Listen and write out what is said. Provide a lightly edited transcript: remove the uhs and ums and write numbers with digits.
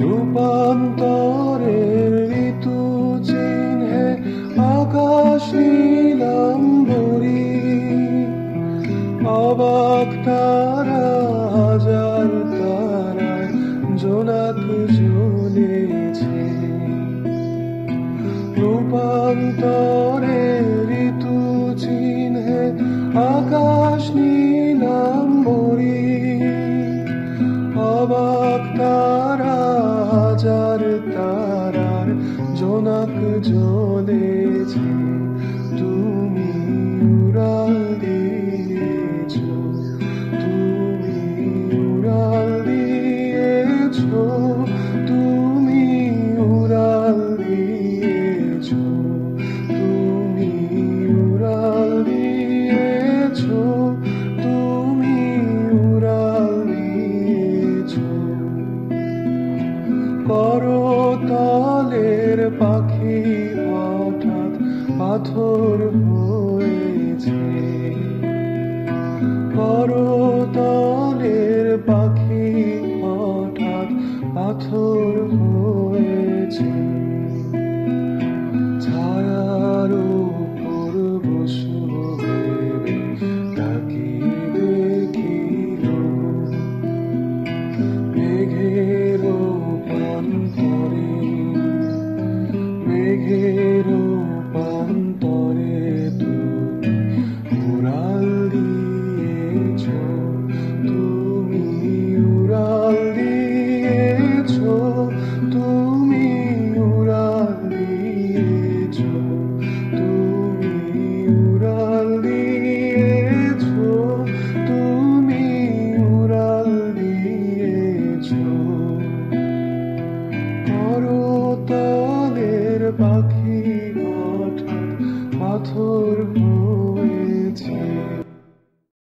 রূপান্তরের ঋতু চিহ্নে আকাশ নীলাম্বরী, অবাক তারা হাজার তারায় জোনাক জ্বলেছে। রূপান্তরের ঋতু চিহ্নে আকাশ নীলাম্বরী, অবাক তারা হাজার তারার জোনাক জ্বলেছে। তুমি উড়াল দিয়েছ, তুমি উড়াল দিয়েছ, তুমি উড়াল দিয়েছ, তুমি উড়াল দিয়েছ, তুমি উড়াল দিয়েছ। করতলের পাখি হঠাৎ পাথর হয়েছে। করতলের পাখি হঠাৎ পাথর হয়েছে। ছায়ার উপর বসব ভেবে তাকিয়ে দেখিল মেঘের প্রান্তরে, মেঘের প্রান্তরে তুমি উড়াল দিয়েছ, তুমি উড়াল দিয়েছ, তুমি উড়াল দিয়েছ, তুমি উড়াল দিয়েছ, তুমি উড়াল দিয়েছ। করতলের পাখি হঠাৎ পাথর হয়েছে।